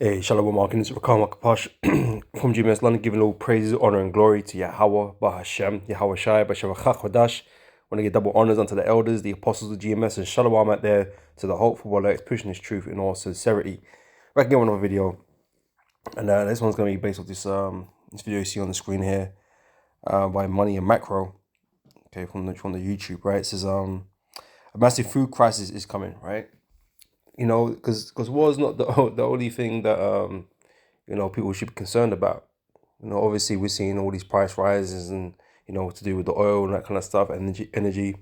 Hey, Shalom Markin, it's Rakam Kapash from GMS London, giving all praises, honor, and glory to Yahweh, Bahashem, Yahweh Shai, Bashavachach Wadash. Want to give double honors unto the elders, the apostles of GMS, and Shalom out there to the hopeful one that's pushing his truth in all sincerity. Back again with another video, and this one's going to be based off this video you see on the screen here by Money and Macro, okay, from the YouTube, right? It says a massive food crisis is coming, right? You know, because war is not the only thing that people should be concerned about. You know, obviously we're seeing all these price rises and to do with the oil and that kind of stuff, energy, and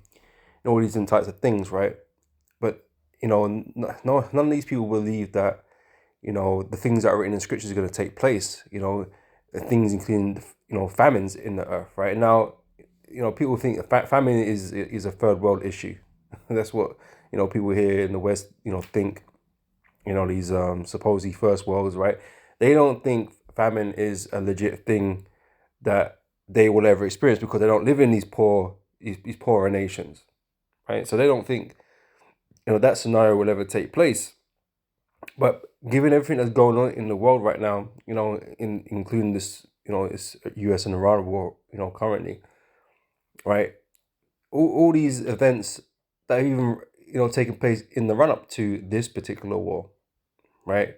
all these different types of things, right? But none of these people believe that the things that are written in scriptures are going to take place. Things including famines in the earth, right? Now, people think famine is a third world issue. That's what people here in the West think. These supposedly first worlds, right? They don't think famine is a legit thing that they will ever experience because they don't live in these poorer nations, right? So they don't think that scenario will ever take place. But given everything that's going on in the world right now, including this this U.S. and Iran war, currently, right? All these events that have even taken place in the run up to this particular war, right,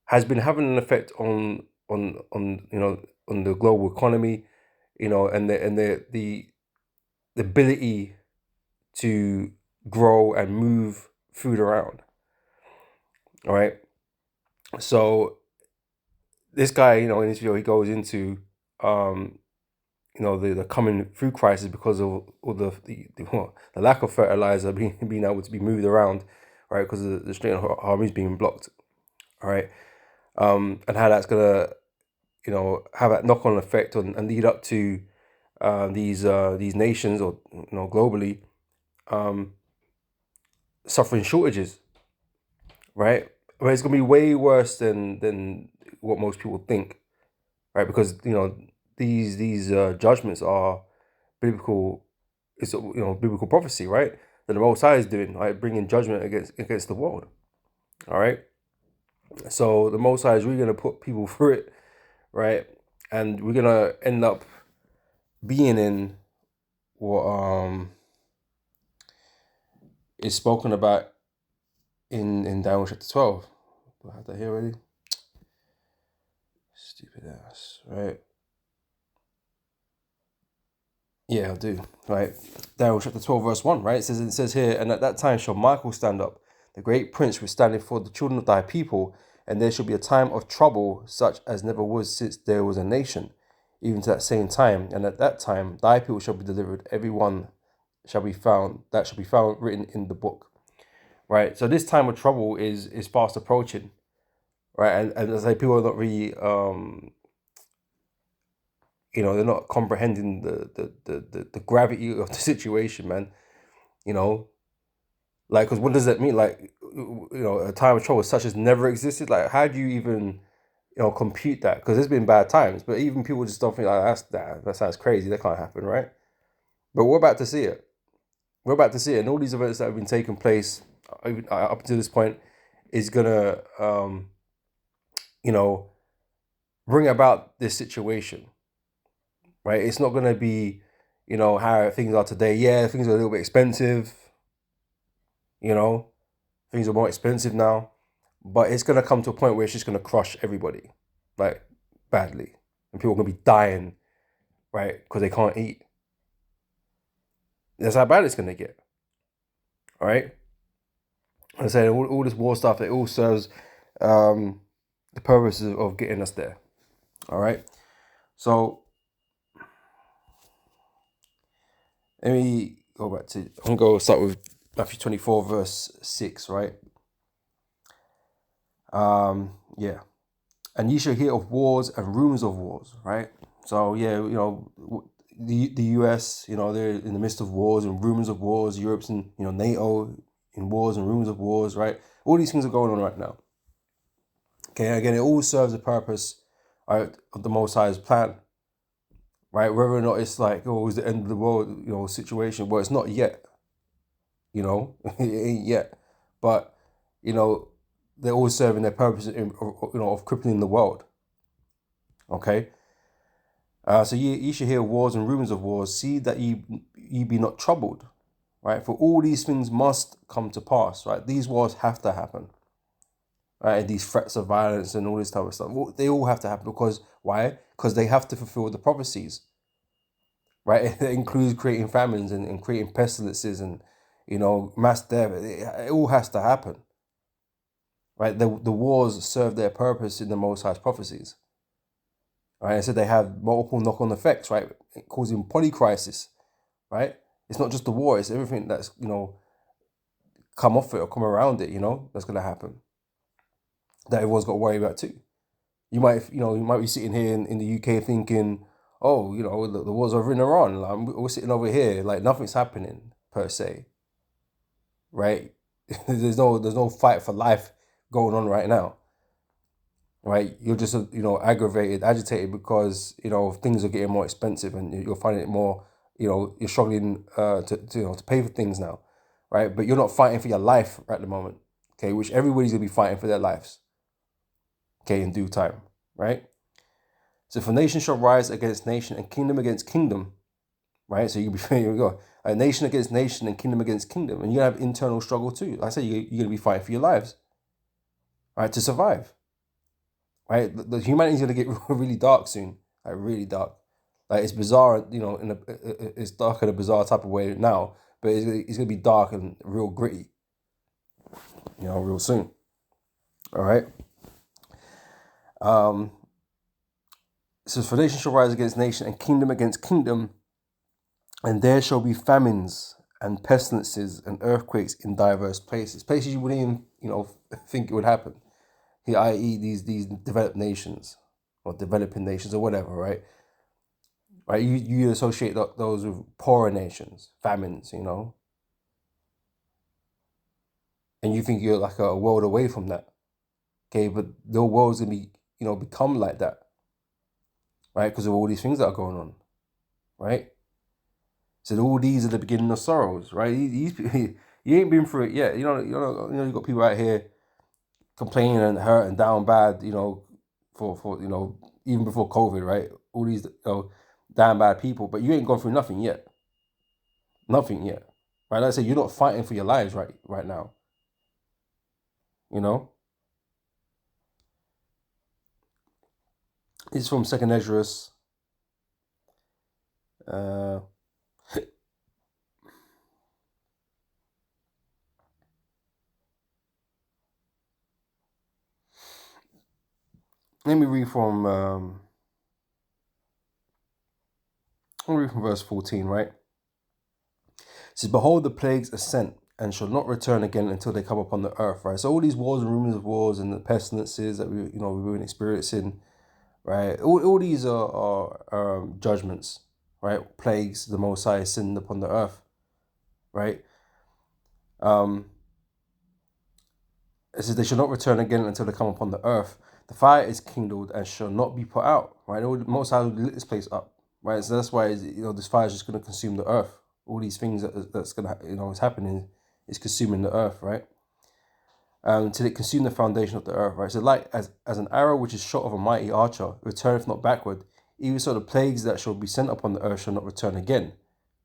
has been having an effect on the global economy, and the ability to grow and move food around. All right. So this guy, in this video, he goes into the coming food crisis because of all the lack of fertilizer being able to be moved around, right? Because of the Strait of Hormuz being blocked. All right. And how that's gonna have that knock-on effect and lead up to these nations or globally suffering shortages, right? But it's gonna be way worse than what most people think, right? Because these judgments are biblical. It's biblical prophecy, right? That the Most High is doing, right? Bringing judgment against the world. All right. So the Most High is really gonna put people through it, right? And we're gonna end up being in what is spoken about in Daniel chapter 12. Do I have that here already? Stupid ass, right? Yeah, I do. Right. Daniel chapter 12, verse 1, right? It says here, and at that time shall Michael stand up, the great prince which standeth for the children of thy people, and there shall be a time of trouble such as never was since there was a nation, even to that same time. And at that time thy people shall be delivered, every one shall be found written in the book. Right. So this time of trouble is fast approaching. Right. And as I say, people are not really they're not comprehending the gravity of the situation, man. Like, because what does that mean? Like, a time of trouble such as never existed. Like, how do you even, compute that? Because there's been bad times, but even people just don't think like that sounds crazy. That can't happen, right? But we're about to see it. We're about to see it, and all these events that have been taking place up to this point is gonna, bring about this situation, right? It's not gonna be, how things are today. Yeah, things are a little bit expensive. Things are more expensive now, but it's gonna come to a point where it's just gonna crush everybody, like badly, and people are gonna be dying, right? Because they can't eat. That's how bad it's gonna get. All right. I say all this war stuff. It all serves the purpose of getting us there. All right. So let me go back to. I'm gonna start with Matthew 24, verse 6. Right. Yeah. And ye shall hear of wars and rumors of wars, right? So yeah, the US, they're in the midst of wars and rumors of wars. Europe's in, NATO in wars and rumors of wars, right? All these things are going on right now. Okay, again, it all serves the purpose, right, of the Most High's plan, right? Whether or not it's like, oh, it's the end of the world, situation. Well, it's not yet, it ain't yet. But, they're all serving their purpose, of crippling the world. Okay. So ye shall hear wars and rumors of wars. See that ye be not troubled, right? For all these things must come to pass, right? These wars have to happen, right? And these threats of violence and all this type of stuff, they all have to happen because why? Because they have to fulfill the prophecies, right? It includes creating famines and creating pestilences and mass death. It all has to happen, right? The wars serve their purpose in the Most High's prophecies. Right, I said they have multiple knock-on effects, right, causing polycrisis, right? It's not just the war; it's everything that's come off it or come around it, that's gonna happen. That everyone's got to worry about too. You might be sitting here in the UK thinking, oh, the war's over in Iran. Like, we're sitting over here, like nothing's happening per se, right? there's no fight for life going on right now. Right, you're just aggravated, agitated because things are getting more expensive and you're finding it more, you're struggling to pay for things now, right? But you're not fighting for your life at the moment, okay? Which everybody's gonna be fighting for their lives, okay, in due time, right? So for nation shall rise against nation and kingdom against kingdom, right? So you go a nation against nation and kingdom against kingdom, and you have internal struggle too. Like I said, you're gonna be fighting for your lives, right, to survive. Right, the humanity's gonna get really dark soon, like really dark. Like it's bizarre, it's dark in a bizarre type of way now, but it's gonna be dark and real gritty, real soon. All right. So for nation shall rise against nation and kingdom against kingdom, and there shall be famines and pestilences and earthquakes in diverse places you wouldn't even think it would happen. I.e. these developed nations or developing nations or whatever, right? Right, you associate those with poorer nations, famines, and you think you're like a world away from that, okay? But the world's gonna be, become like that, right? Because of all these things that are going on, right? So all these are the beginning of sorrows, right? These you ain't been through it yet. You got people out here complaining and hurt and down bad, for even before COVID, right? All these damn bad people, but you ain't gone through nothing yet. Nothing yet, right? Like I say, you're not fighting for your lives right now. It's from Second Esdras. Let me read from verse 14, right? It says, behold, the plagues are sent and shall not return again until they come upon the earth, right? So all these wars and rumors of wars and the pestilences that we've been experiencing, right? All these are judgments, right? Plagues the Most High sent upon the earth, right? It says they shall not return again until they come upon the earth. The fire is kindled and shall not be put out, right? The Most High will lit this place up, right? So that's why this fire is just going to consume the earth. All these things that's going to is happening is consuming the earth, right? Till it consume the foundation of the earth, right? So like as an arrow which is shot of a mighty archer returneth not backward, even so the plagues that shall be sent upon the earth shall not return again,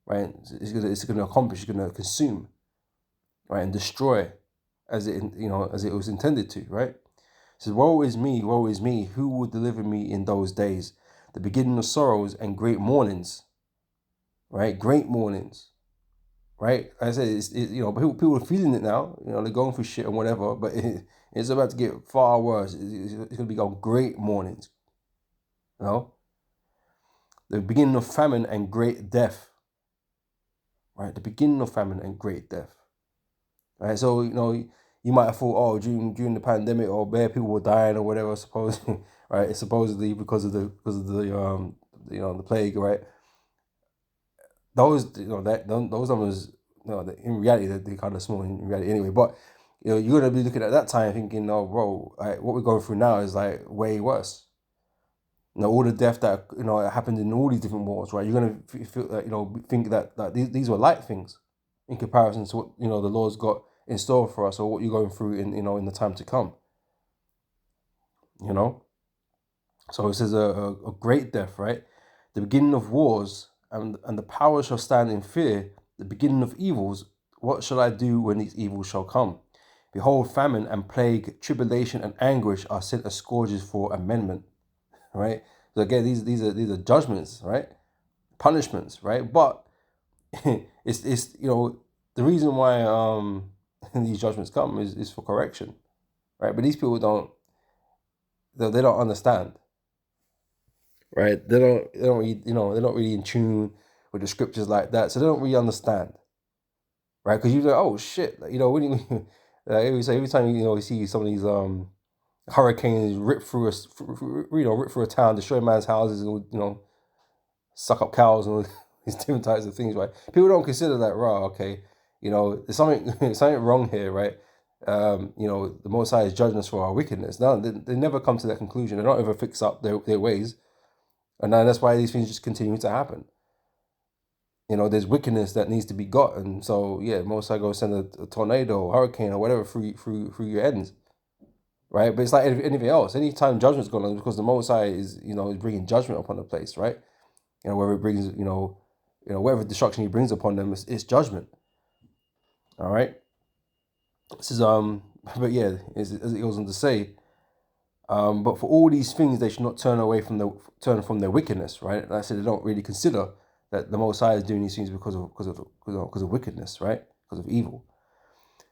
right? It's going to accomplish, it's going to consume, right, and destroy as it was intended to, right? It says, woe is me, who will deliver me in those days? The beginning of sorrows and great mournings, right? Great mournings, right? I said, people are feeling it now. They're going through shit and whatever, but it's about to get far worse. It's going to be on great mournings, The beginning of famine and great death, right? The beginning of famine and great death, right? So, you might have thought, oh, during the pandemic, or bare people were dying or whatever, supposedly, right? It's supposedly because of the the plague, right? Those those numbers, in reality they're kind of small in reality anyway. But you're gonna be looking at that time thinking, oh, bro, what we're going through now is like way worse. All the death that happened in all these different wars, right? You're gonna feel think that these were light things in comparison to what the Lord's got in store for us, or what you're going through in the time to come, you know. So it says a great death, right? The beginning of wars, and the power shall stand in fear, the beginning of evils. What shall I do when these evils shall come? Behold, famine and plague, tribulation and anguish are sent as scourges for amendment, right? So again, these are judgments, right? Punishments, right? But it's the reason why these judgments come is for correction, right? But these people they don't understand, right? They're not really in tune with the scriptures like that, so they don't really understand, right? Because you're like, oh shit, like, when you every time you see some of these hurricanes rip through rip through a town, destroy man's houses, and suck up cows and these different types of things, right? People don't consider that, right? Okay, there's something wrong here, right? The Most High is judging us for our wickedness. No, they never come to that conclusion. They don't ever fix up their ways. And now that's why these things just continue to happen. There's wickedness that needs to be got, and so Most High go send a tornado, hurricane, or whatever through your ends, right? But it's like anything else. Anytime judgment's going on, because the Most High is is bringing judgment upon the place, right? Whether it brings whatever destruction He brings upon them, it's judgment. All right. This is but yeah, as it goes on to say. But for all these things, they should not turn from their wickedness, right? And I said they don't really consider that the Most High is doing these things because of wickedness, right? Because of evil.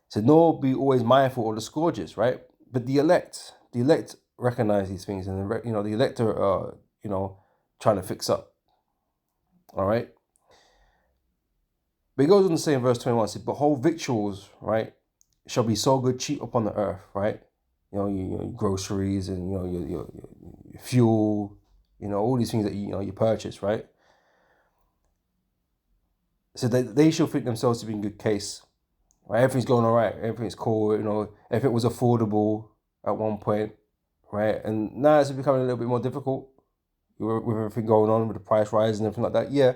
So nor be always mindful of the scourges, right? But the elect recognize these things, and the elect are trying to fix up. All right. But it goes on to say in verse 21, says, behold, victuals, right, shall be so good cheap upon the earth, right? Your groceries and your fuel, all these things that you purchase, right? So they shall think themselves to be in good case, right? Everything's going all right, everything's cool, if it was affordable at one point, right? And now it's becoming a little bit more difficult with everything going on with the price rise and everything like that. Yeah,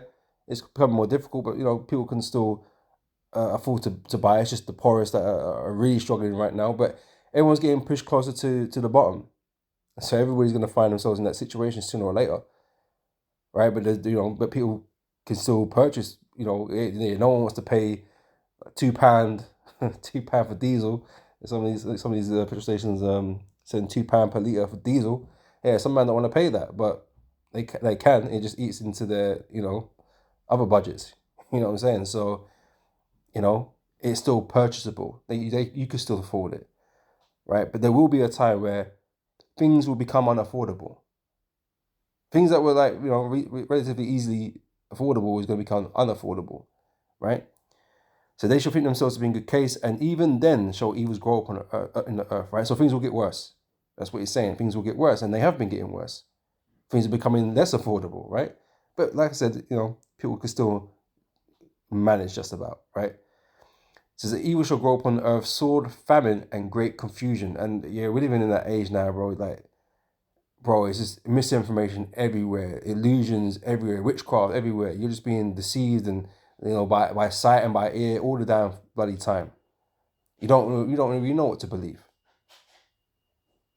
it's becoming more difficult, but people can still afford to buy. It's just the poorest that are really struggling right now. But everyone's getting pushed closer to the bottom, so everybody's going to find themselves in that situation sooner or later, right? But but people can still purchase. No one wants to pay £2, £2 for diesel. Some of these petrol stations saying £2 per litre for diesel. Yeah, some men don't want to pay that, but they can. It just eats into their other budgets. You know what I'm saying? So it's still purchasable. You could still afford it, right? But there will be a time where things will become unaffordable. Things that were like relatively easily affordable is going to become unaffordable, right? So they shall think themselves to be in good case, and even then shall evils grow up in the earth, right? So things will get worse. That's what he's saying. Things will get worse, and they have been getting worse. Things are becoming less affordable, right? But like I said, people can still manage just about, right? It says that evil shall grow up on the earth, sword, famine, and great confusion. And yeah, we're living in that age now, bro. Like, bro, it's just misinformation everywhere, illusions everywhere, witchcraft everywhere. You're just being deceived and by sight and by ear all the damn bloody time. You don't really know what to believe,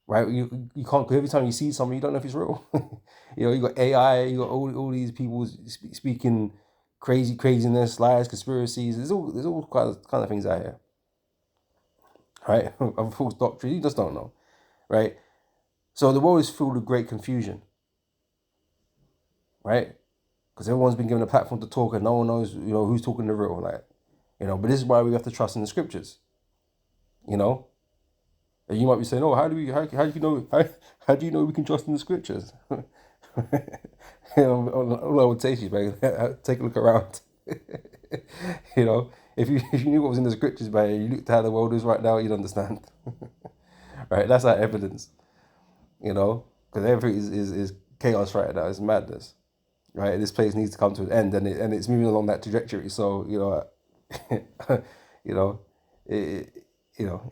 right? You can't. Every time you see something, you don't know if it's real. You got AI, you got all these people speaking craziness, lies, conspiracies. There's all kind of things out here, right? Of false doctrine. You just don't know, right? So the world is filled with great confusion, right? Because everyone's been given a platform to talk, and no one knows, who's talking the real, like, But this is why we have to trust in the scriptures, And you might be saying, "Oh, how do you know we can trust in the scriptures?" All I would say to you, man, take a look around. If you knew what was in the scriptures, man, you looked at how the world is right now, you'd understand. Right? That's our evidence. Because everything is chaos right now. It's madness. Right? This place needs to come to an end, and it's moving along that trajectory. So it it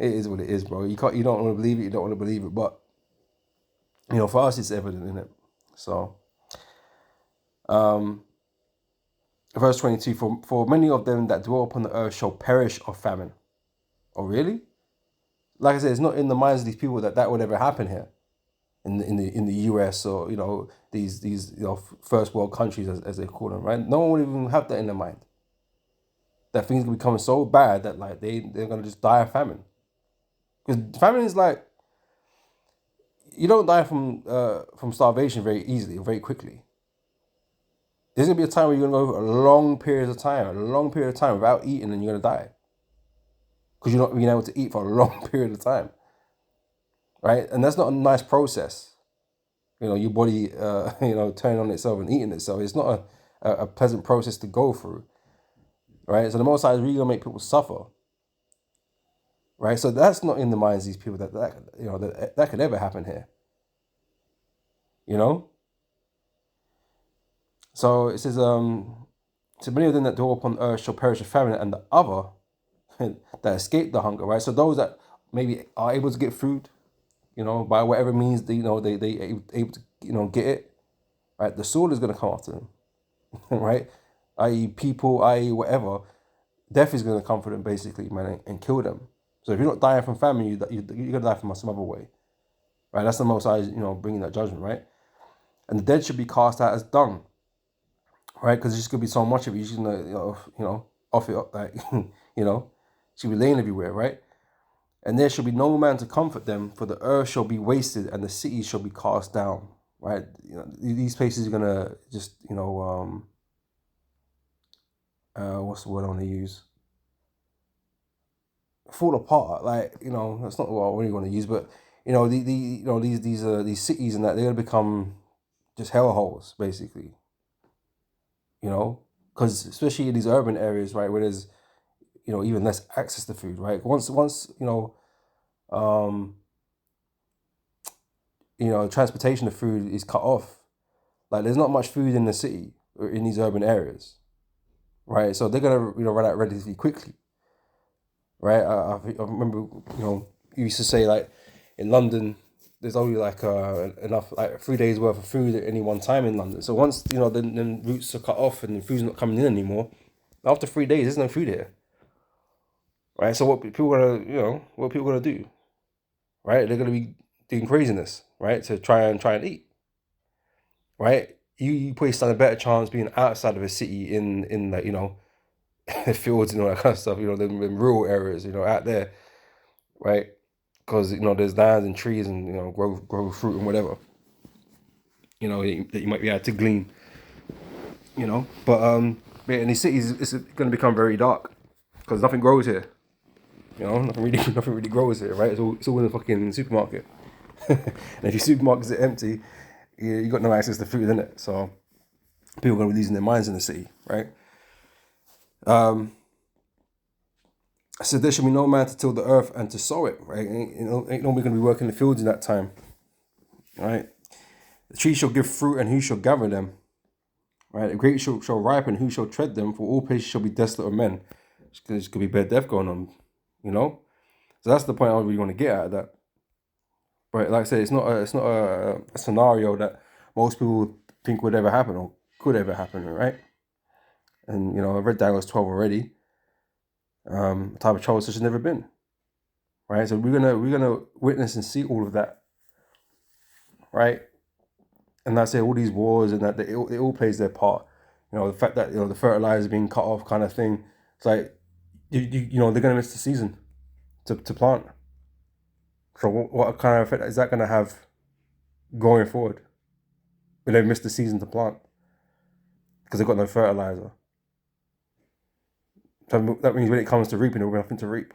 is what it is, bro. You don't want to believe it. You don't want to believe it, but for us, it's evident, isn't it? So, verse 22: For many of them that dwell upon the earth shall perish of famine. Oh, really? Like I said, it's not in the minds of these people that would ever happen here. in the US, or these first world countries, as they call them, right? No one would even have that in their mind, that things can become so bad that like they're gonna just die of famine. Because famine is like, you don't die from starvation very easily or very quickly. There's gonna be a time where you're gonna go over a long period of time without eating, and you're gonna die because you're not being able to eat for a long period of time, right? And that's not a nice process. Your body, turning on itself and eating itself. It's not a pleasant process to go through, right? So the Most High is really gonna make people suffer, right? So that's not in the minds of these people that could ever happen here, you know. So it says, so many of them that dwell upon earth shall perish with famine, and the other that escape the hunger, right? So those that maybe are able to get food, by whatever means they able to get it, right? The sword is going to come after them, right? I.e. people, i.e. whatever. Death is going to come for them basically, man, and kill them. So if you're not dying from famine, you're going to die from some other way, right? That's the Most High, bringing that judgment, right? And the dead should be cast out as dung, right? Because there's just going to be so much of it. You're just going to, off it up, like, should be laying everywhere, right? And there shall be no man to comfort them, for the earth shall be wasted, and the cities shall be cast down, right? These places are gonna just, what's the word I want to use? Fall apart, like, that's not what I really want to use, but these cities and that, they're gonna become just hellholes, basically. Because especially in these urban areas, right, where there's even less access to food, right? Once transportation of food is cut off, like there's not much food in the city or in these urban areas, right? So they're gonna run out relatively quickly, right? I remember you used to say, like, in London there's only like enough, like 3 days worth of food at any one time in London. So once then routes are cut off and the food's not coming in anymore, after 3 days there's no food here, right? So what people gonna do, right? They're gonna be doing craziness, right, to try and eat, right? You probably stand a better chance being outside of a city in like fields and all that kind of stuff, in rural areas, out there, right? Because there's lands and trees and grow fruit and whatever, that you might be able to glean, but in these cities it's going to become very dark because nothing grows here, nothing really nothing really grows here, right? It's all in the fucking supermarket. And if your supermarkets are empty, you got no access to food in it, so people are going to be losing their minds in the city, right? So there shall be no man to till the earth and to sow it, right? Ain't nobody going to be working the fields in that time, right? The tree shall give fruit, and who shall gather them, right? The grapes shall ripen, who shall tread them? For all places shall be desolate of men. There's could be bad death going on, So that's the point I really want to get at that. But like I said, it's not a scenario that most people think would ever happen or could ever happen, right? And I read Daniel 12 already. Type of trouble such has never been, right? So we're gonna witness and see all of that, right? And that's it. All these wars and that it all plays their part. The fact that the fertilizer being cut off, kind of thing. It's like they're gonna miss the season to plant. So what kind of effect is that gonna have going forward when they've missed the season to plant because they've got no fertilizer? So that means when it comes to reaping, we're nothing to reap.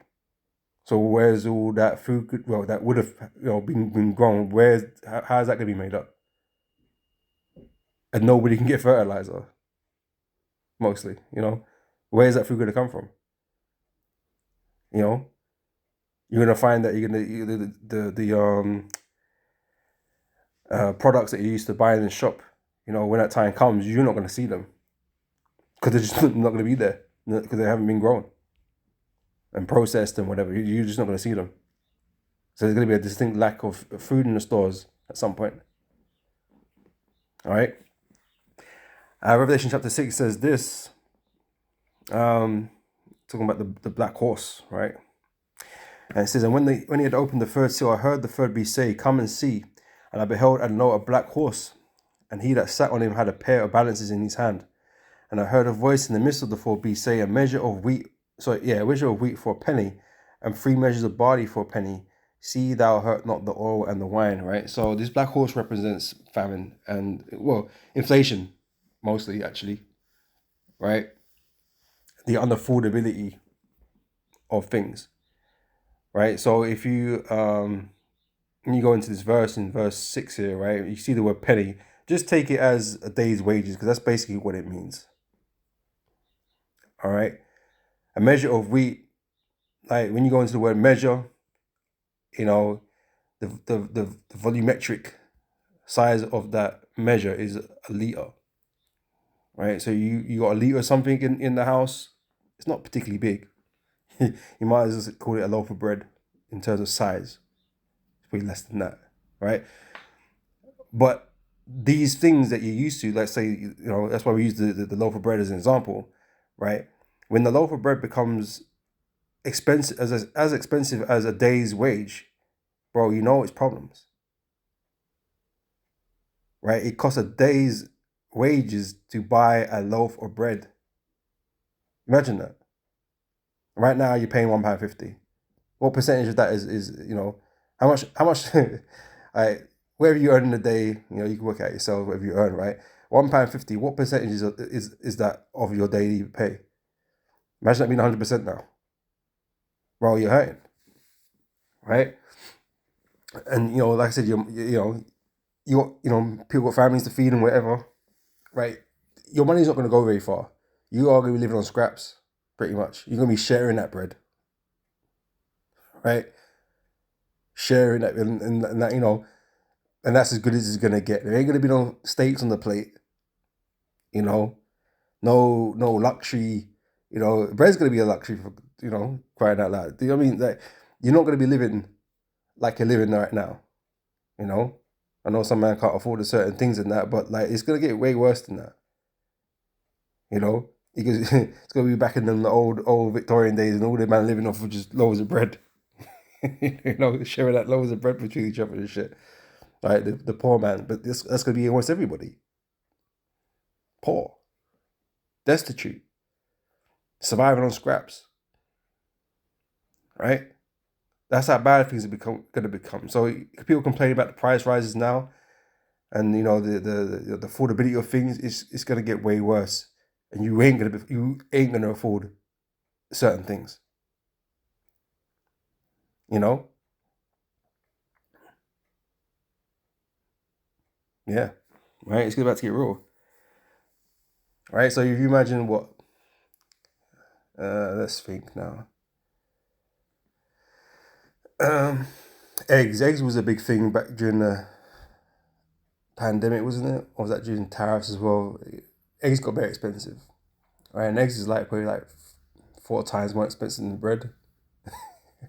So where's all that food? That would have been grown. How is that going to be made up? And nobody can get fertilizer. Mostly, where's that food going to come from? You're going to find that the products that you used to buy in the shop, when that time comes, you're not going to see them because they're just not going to be there because they haven't been grown and processed and whatever. You're just not going to see them. So there's going to be a distinct lack of food in the stores at some point. All right. Revelation chapter 6 says this, talking about the black horse, right? And it says, and when he had opened the third seal, I heard the third beast say, come and see. And I beheld and lo, a black horse, and he that sat on him had a pair of balances in his hand. And I heard a voice in the midst of the four beasts say, a measure of wheat for a penny, and 3 measures of barley for a penny. See thou hurt not the oil and the wine, right? So this black horse represents famine and, well, inflation, mostly, actually, right? The unaffordability of things, right? So if you when you go into this verse, in verse 6 here, right, you see the word penny. Just take it as a day's wages, because that's basically what it means. All right, a measure of wheat. Like when you go into the word measure, you know, the volumetric size of that measure is a liter, right? So you got a liter of something in the house. It's not particularly big. You might as well call it a loaf of bread in terms of size. It's pretty less than that, right? But these things that you're used to, let's say, you know, that's why we use the loaf of bread as an example, right? When the loaf of bread becomes expensive, as expensive as a day's wage, bro, you know it's problems, right? It costs a day's wages to buy a loaf of bread. Imagine that. Right now, you're paying £1.50. What percentage of that is you know, how much? Whatever you earn in a day, you know, you can work out yourself whatever you earn, right? £1.50. What percentage is that of your daily pay? Imagine that being 100% now. Bro, you're hurting, right? And you know, like I said, you know, people got families to feed and whatever, right? Your money's not going to go very far. You are going to be living on scraps, pretty much. You're going to be sharing that bread, right? Sharing that, and that, you know, and that's as good as it's going to get. There ain't going to be no steaks on the plate, you know, no luxury, you know. Bread's going to be a luxury for, you know, crying out loud. Do you know what I mean? Like, you're not going to be living like you're living right now, you know. I know some man can't afford certain things and that, but like, it's going to get way worse than that, you know. Because it's going to be back in the old Victorian days, and all the man living off of just loaves of bread. You know, sharing that loaves of bread between each other and shit. Right, the poor man. But that's going to be almost everybody. Poor, destitute, surviving on scraps. Right? That's how bad things are going to become. So people complain about the price rises now, and you know the affordability of things is going to get way worse, and you ain't going to afford certain things. You know? Yeah. Right? It's about to get real. Right? So if you imagine what let's think now. Eggs was a big thing back during the pandemic, wasn't it? Or was that during tariffs as well? Eggs got very expensive, right? And eggs is like probably like 4 times more expensive than bread.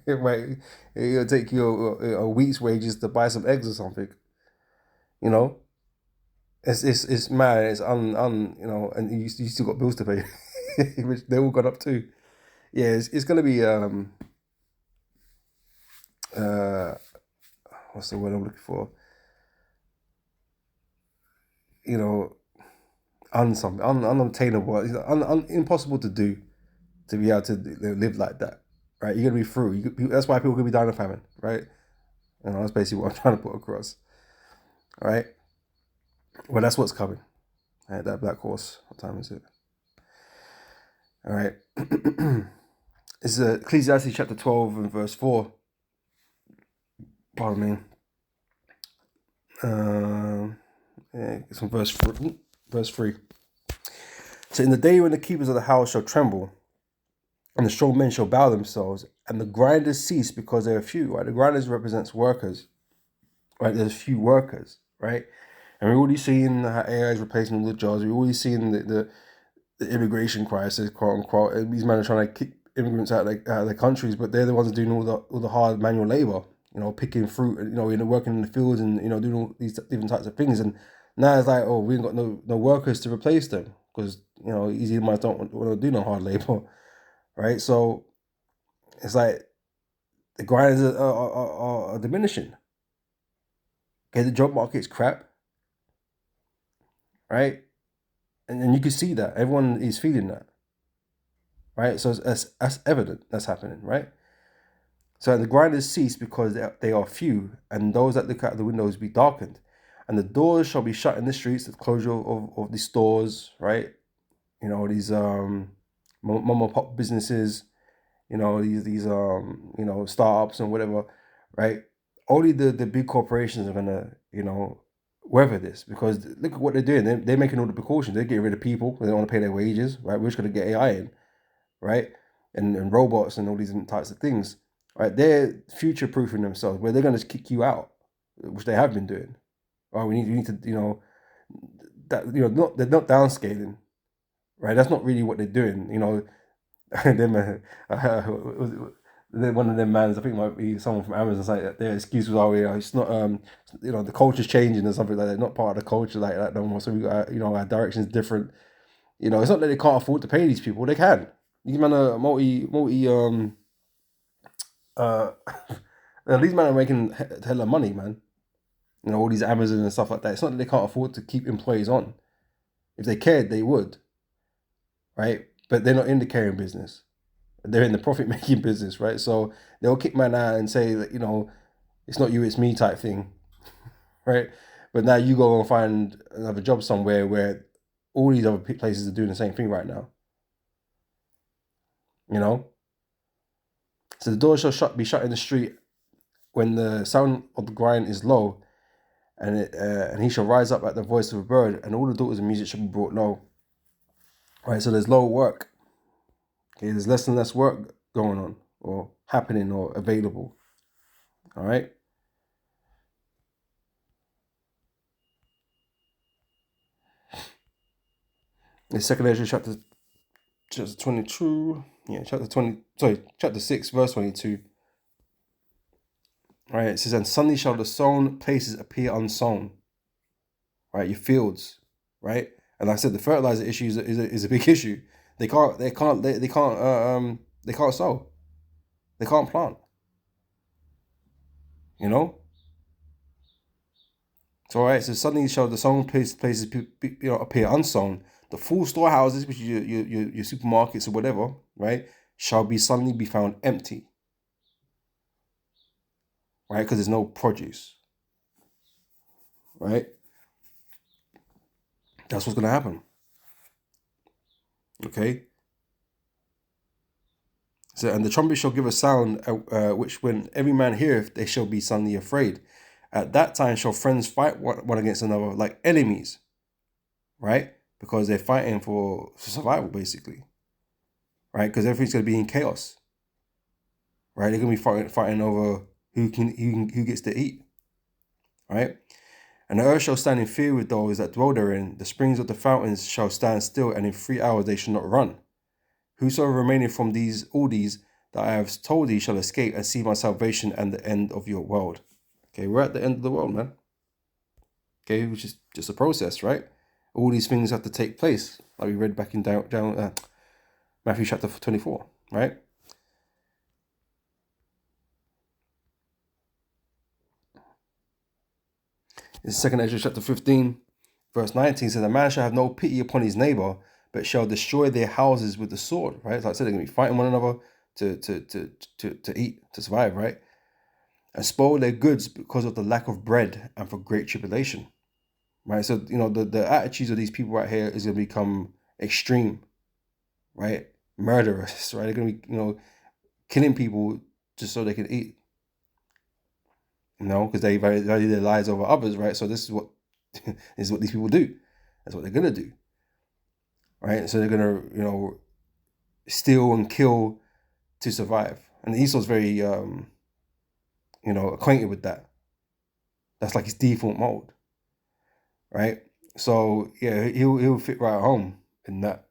Right? It'll take you a week's wages to buy some eggs or something. You know, it's mad. It's you know, and you still got bills to pay, which they all gone up too. Yeah, it's gonna be what's the word I'm looking for? You know, unobtainable. It's impossible to do, to be able to live like that, right? You're gonna be through. That's why people are gonna be dying of famine, right? You know, that's basically what I'm trying to put across. All right. Well, that's what's coming. Right, that black horse. What time is it? All right. It's Ecclesiastes chapter 12 and verse 4. Pardon me. Yeah, it's from verse 3. Verse 3. So in the day when the keepers of the house shall tremble, and the strong men shall bow themselves, and the grinders cease because they are few. Right, the grinders represents workers. Right, there's few workers. Right, and we're already seeing how AI is replacing all the jobs. We're already seeing the immigration crisis, quote unquote. And these men are trying to kick immigrants out of their countries, but they're the ones doing all the hard manual labor. You know, picking fruit, you know, working in the fields, and you know, doing all these different types of things. And now it's like, oh, we ain't got no workers to replace them, because you know, easy minds don't want to do no hard labor, right? So it's like the grinders are diminishing. Okay, the job market's crap, right? And you can see that everyone is feeling that, right? So that's evident that's happening, right? So the grinders cease because they are few, and those that look out the windows be darkened, and the doors shall be shut in the streets. The closure of the stores, right? You know, these mom and pop businesses, you know, these you know, startups and whatever, right? Only the big corporations are gonna, you know, weather this, because look at what they're doing. They're making all the precautions. They're getting rid of people. They don't want to pay their wages, right? We're just gonna get AI in, right? And robots and all these types of things, right? They're future proofing themselves, where they're gonna just kick you out, which they have been doing. Oh, we need to, you know, that, you know, they're not downscaling, right? That's not really what they're doing, you know. Them, one of them mans, I think it might be someone from Amazon, like their excuse was, oh yeah, it's not, you know, the culture's changing or something like that. Not part of the culture like that no more. So we got, you know, our direction's different. You know, it's not that they can't afford to pay these people. They can. You give man a multi uh these men are making hella money, man. You know, all these Amazon and stuff like that. It's not that they can't afford to keep employees on. If they cared, they would, right? But they're not in the caring business. They're in the profit making business, right? So they'll kick man out and say that, you know, it's not you, it's me type thing, right? But now you go and find another job somewhere where all these other places are doing the same thing right now, you know? So the door shall be shut in the street when the sound of the grind is low, and he shall rise up at the voice of a bird, and all the daughters of music shall be brought low. Right, so there's low work. Okay, there's less and less work going on or happening or available. All right. The second Ezra chapter 22. Yeah, chapter 6, verse 22. Right, it says, and suddenly shall the sown places appear unsown. Right, your fields, right? And like I said, the fertilizer issue is a big issue. They can't sow. They can't plant. You know? So all right, so suddenly shall the sown places appear unsown. The full storehouses, which is your supermarkets or whatever, right, shall be suddenly be found empty. Right, because there's no produce. Right? That's what's gonna happen. Okay. So, and the trumpet shall give a sound, which when every man heareth, they shall be suddenly afraid. At that time shall friends fight one against another like enemies, right? Because they're fighting for survival, basically, right? Because everything's going to be in chaos, right? They're going to be fighting over who gets to eat, right? And the earth shall stand in fear with those that dwell therein. The springs of the fountains shall stand still, and in 3 hours they shall not run. Whosoever remaineth from all these that I have told thee shall escape and see my salvation and the end of your world. Okay, we're at the end of the world, man. Okay, which is just a process, right? All these things have to take place, like we read back in Matthew chapter 24, right? In 2nd Ezra chapter 15, verse 19 says, a man shall have no pity upon his neighbor, but shall destroy their houses with the sword, right? Like I said, they're going to be fighting one another to eat, to survive, right? And spoil their goods because of the lack of bread and for great tribulation, right? So, you know, the attitudes of these people right here is going to become extreme, right? Murderous, right? They're going to be, you know, killing people just so they can eat, you know, because they value their lives over others, right? So this is what these people do. That's what they're going to do, right? So they're going to, you know, steal and kill to survive. And Esau's very, you know, acquainted with that. That's like his default mode, right? So yeah, he'll fit right home in that,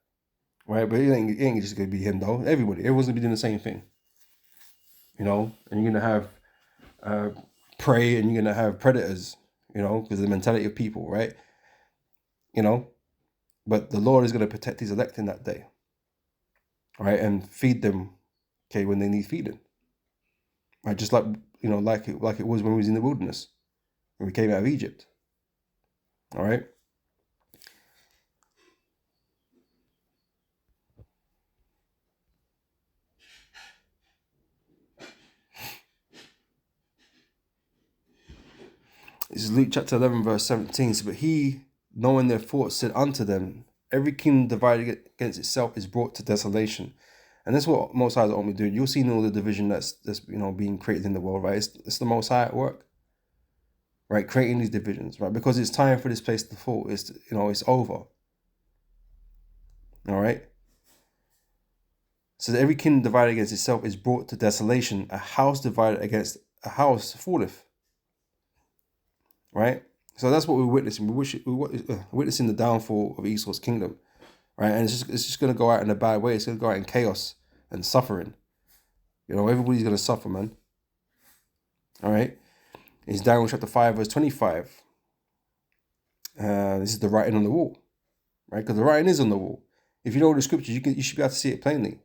right? But it ain't just gonna be him though. Everyone's gonna be doing the same thing, you know. And you're gonna have prey, and you're gonna have predators, you know, because of the mentality of people, right? You know, but the Lord is gonna protect His elect in that day, right, and feed them, okay, when they need feeding, right? Just like, you know, like it was when we was in the wilderness, when we came out of Egypt. All right. This is Luke chapter 11, verse 17. So, but he, knowing their thoughts, said unto them, every kingdom divided against itself is brought to desolation. And that's what Most High is only doing. You'll see all the division that's being created in the world, right? It's the Most High at work, right? Creating these divisions, right? Because it's time for this place to fall. It's over. All right. So that every kingdom divided against itself is brought to desolation. A house divided against a house falleth. Right? So that's what we're witnessing. We're witnessing the downfall of Esau's kingdom. Right? And it's just going to go out in a bad way. It's going to go out in chaos and suffering. Everybody's going to suffer, man. All right? It's Daniel chapter 5, verse 25. This is the writing on the wall. Right? Because the writing is on the wall. If you know the scriptures, you should be able to see it plainly.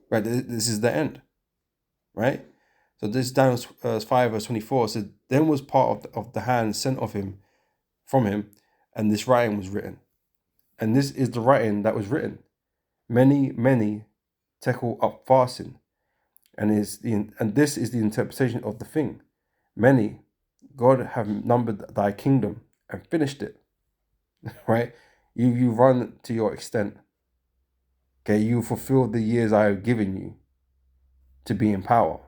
Right? This is the end. Right? So this Daniel 5 verse 24 said, then was part of the hand sent from him, and this writing was written. And this is the writing that was written. Many, many tekel up fasting. And this is the interpretation of the thing. Many, God have numbered thy kingdom and finished it. Right? You run to your extent. Okay, you fulfill the years I have given you to be in power.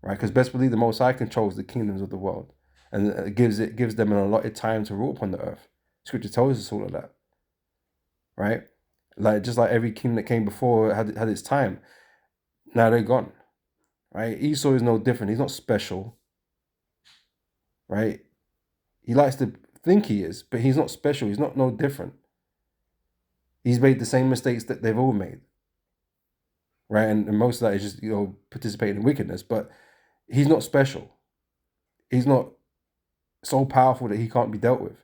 Right, because best believe the Most High controls the kingdoms of the world, and it gives them an allotted time to rule upon the earth. Scripture tells us all of that, right? Just like every king that came before had its time. Now they're gone, right? Esau is no different. He's not special, right? He likes to think he is, but he's not special. He's not no different. He's made the same mistakes that they've all made, right? And most of that is just participating in wickedness, but he's not special. He's not so powerful that he can't be dealt with.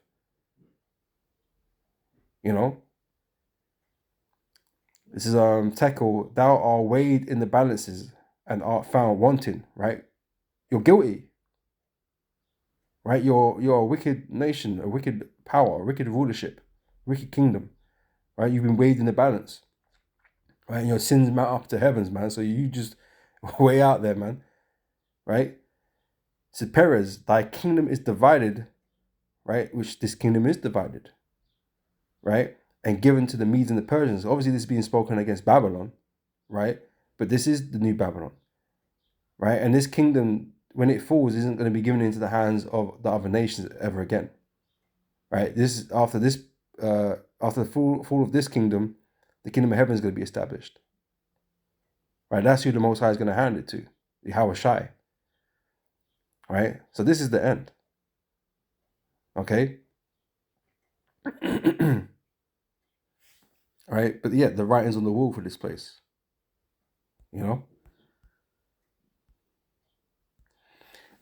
This is tekel, thou art weighed in the balances and art found wanting, right? You're guilty. Right? You're a wicked nation, a wicked power, a wicked rulership, wicked kingdom. Right? You've been weighed in the balance. Right? And your sins mount up to heavens, man. So you just way out there, man. Right? So Perez, thy kingdom is divided, right? Which this kingdom is divided, right? And given to the Medes and the Persians. Obviously, this is being spoken against Babylon, right? But this is the new Babylon, right? And this kingdom, when it falls, isn't going to be given into the hands of the other nations ever again, right? After the fall of this kingdom, the kingdom of heaven is going to be established, right? That's who the Most High is going to hand it to, the Yahawashi. Right? So this is the end. Okay? All right? But yeah, the writing's on the wall for this place.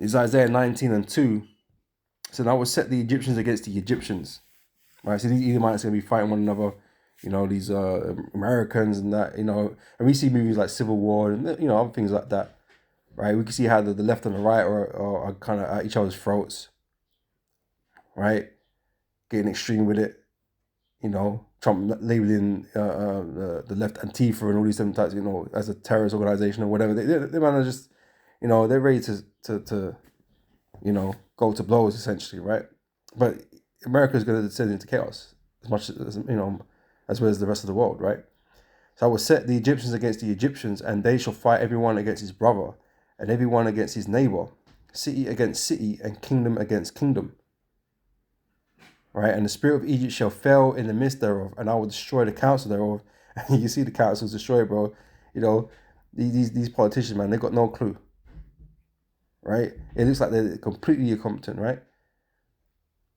It's Isaiah 19 and 2. So I will set the Egyptians against the Egyptians. Right? So these Edomites are going to be fighting one another. These Americans and that, and we see movies like Civil War and, other things like that. Right, we can see how the left and the right are kind of at each other's throats. Right, getting extreme with it. Trump labeling the left Antifa and all these different types, as a terrorist organization or whatever. They man are just, they're ready to go to blows essentially, right? But America is going to descend into chaos as much as as well as the rest of the world, right? So I will set the Egyptians against the Egyptians, and they shall fight everyone against his brother, and everyone against his neighbor, city against city, and kingdom against kingdom. Right? And the spirit of Egypt shall fail in the midst thereof, and I will destroy the council thereof. And you see the council's destroyed, bro. These politicians, man, they got no clue. Right? It looks like they're completely incompetent, right?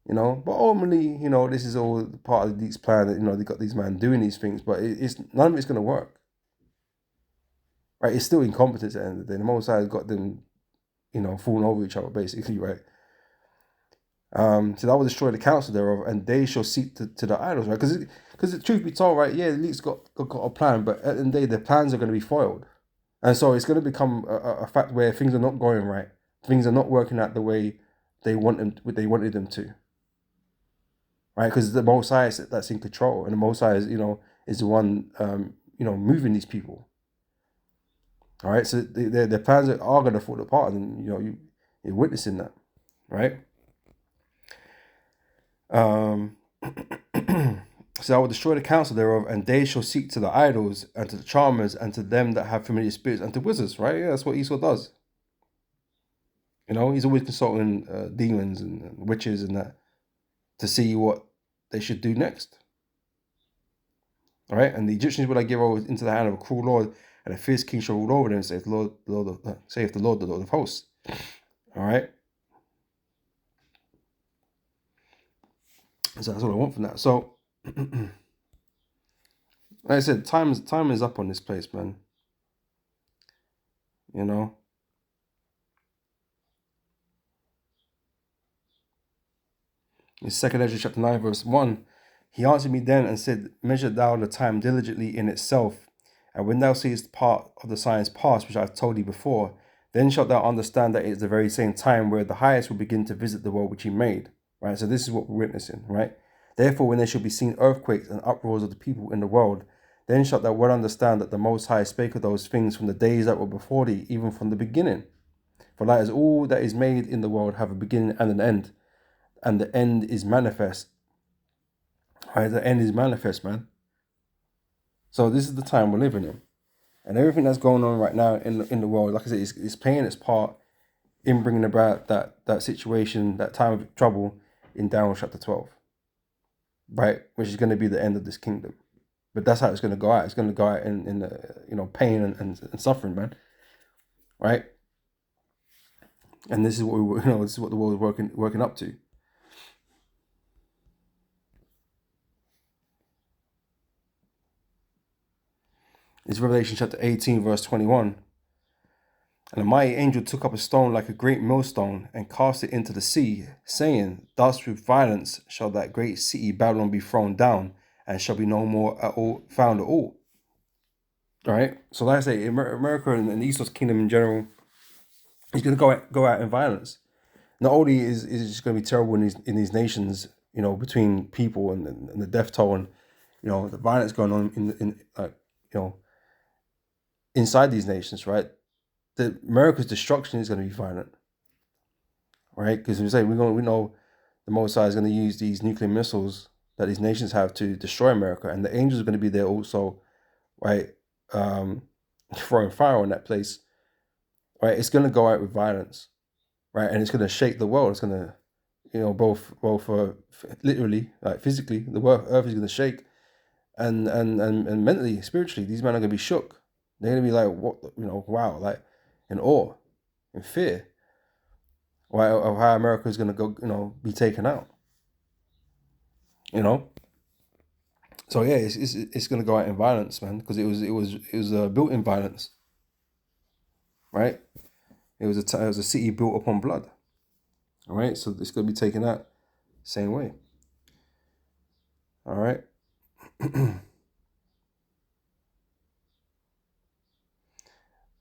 But ultimately, this is all part of these plan that, they got these men doing these things, but it's none of it's going to work. Right? It's still incompetence at the end of the day. The Most High has got them, falling over each other, basically, right? So that will destroy the council thereof, and they shall seek to the idols, right? Because the truth be told, right, yeah, the league's got a plan, but at the end of the day, the plans are going to be foiled. And so it's going to become a fact where things are not going right. Things are not working out the way they wanted them to, right? Because the Most High that's in control, and the Most High is is the one moving these people. All right, so their plans are going to fall apart, and you're witnessing that, right? So I will destroy the counsel thereof, and they shall seek to the idols, and to the charmers, and to them that have familiar spirits, and to wizards, right? Yeah, that's what Esau does. He's always consulting demons and witches and that to see what they should do next. All right, and the Egyptians will I give over into the hand of a cruel lord, and a fierce king shall rule over them, saith the Lord, saith the Lord of hosts. All right. So that's what I want from that. So, like I said, time is up on this place, man. In 2 Ezra chapter 9, verse 1, he answered me then and said, measure thou the time diligently in itself, and when thou seest part of the signs past, which I have told thee before, then shalt thou understand that it is the very same time where the highest will begin to visit the world which he made. Right? So this is what we're witnessing, right? Therefore, when there shall be seen earthquakes and uproars of the people in the world, then shalt thou well understand that the Most High spake of those things from the days that were before thee, even from the beginning. For like as all that is made in the world have a beginning and an end, and the end is manifest. Right? The end is manifest, man. So this is the time we're living in. And everything that's going on right now in the world, like I said, is playing its part in bringing about that situation, that time of trouble in Daniel chapter 12. Right? Which is going to be the end of this kingdom. But that's how it's going to go out. It's going to go out in pain and suffering, man. Right? And this is what this is what the world is working up to. It's Revelation chapter 18, verse 21. And a mighty angel took up a stone like a great millstone and cast it into the sea, saying, thus with violence shall that great city Babylon be thrown down, and shall be no more found at all. All right. So like I say, America and Esau's kingdom in general is going to go out in violence. Not only is it just going to be terrible in these nations, between people and the death toll and the violence going on inside these nations, right? America's destruction is going to be violent, right? Because we know the Most High is going to use these nuclear missiles that these nations have to destroy America, and the angels are going to be there also, right? Throwing fire on that place, right? It's going to go out with violence, right? And it's going to shake the world. It's going to, both literally, like physically, the earth is going to shake, and mentally, spiritually, these men are going to be shook. They're going to be like, what, wow, like in awe, in fear, right, of how America is going to go, be taken out. So yeah, it's going to go out in violence, man, because it was built in violence, right? It was a city built upon blood. All right, so it's going to be taken out same way. All right.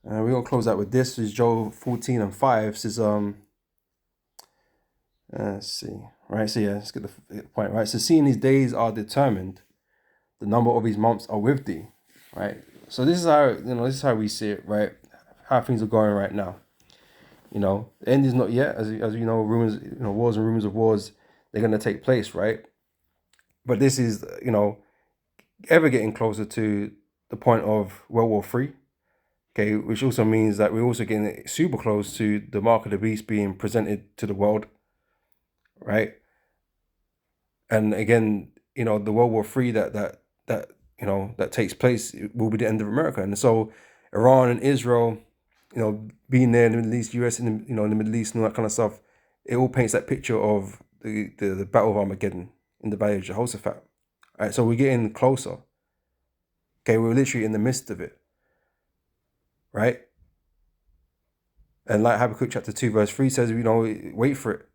We're going to close out with this. This is Joel 14 and 5. It says, let's see. Right, so yeah, let's get the point. Right, so seeing his days are determined, the number of his months are with thee. Right, so this is how we see it. Right, how things are going right now. The end is not yet, as you know, rumors, wars and rumors of wars, they're going to take place. Right, but this is, ever getting closer to the point of World War III. Okay, which also means that we're also getting super close to the mark of the beast being presented to the world, right? And again, the World War III that takes place will be the end of America. And so Iran and Israel, being there in the Middle East, US in the Middle East and all that kind of stuff, it all paints that picture of the Battle of Armageddon in the Valley of Jehoshaphat. All right, so we're getting closer. Okay, we're literally in the midst of it. Right? And like Habakkuk chapter 2 verse 3 says, wait for it,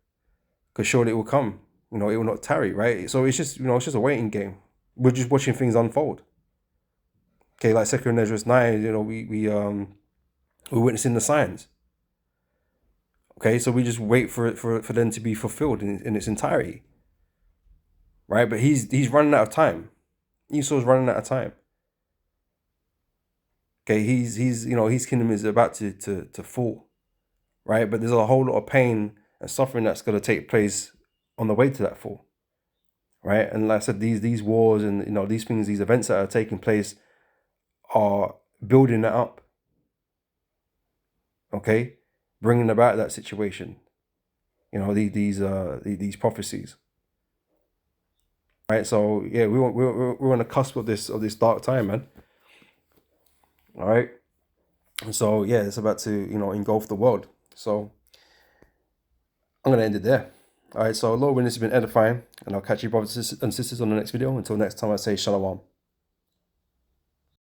because surely it will come. It will not tarry, right? So it's just, it's just a waiting game. We're just watching things unfold. Okay, like 2 Ezra 9, we're witnessing the signs. Okay, so we just wait for it for them to be fulfilled in its entirety. Right? But he's running out of time. Esau's running out of time. Okay, he's his kingdom is about to fall. Right? But there's a whole lot of pain and suffering that's gonna take place on the way to that fall. Right? And like I said, these wars and these things, these events that are taking place are building that up. Okay, bringing about that situation. These prophecies. Right, so yeah, we're on the cusp of this dark time, man. All right, so yeah, it's about to engulf the world. So I'm gonna end it there. All right, so Lord, when this has been edifying, and I'll catch you brothers and sisters on the next video. Until next time, I say shalom.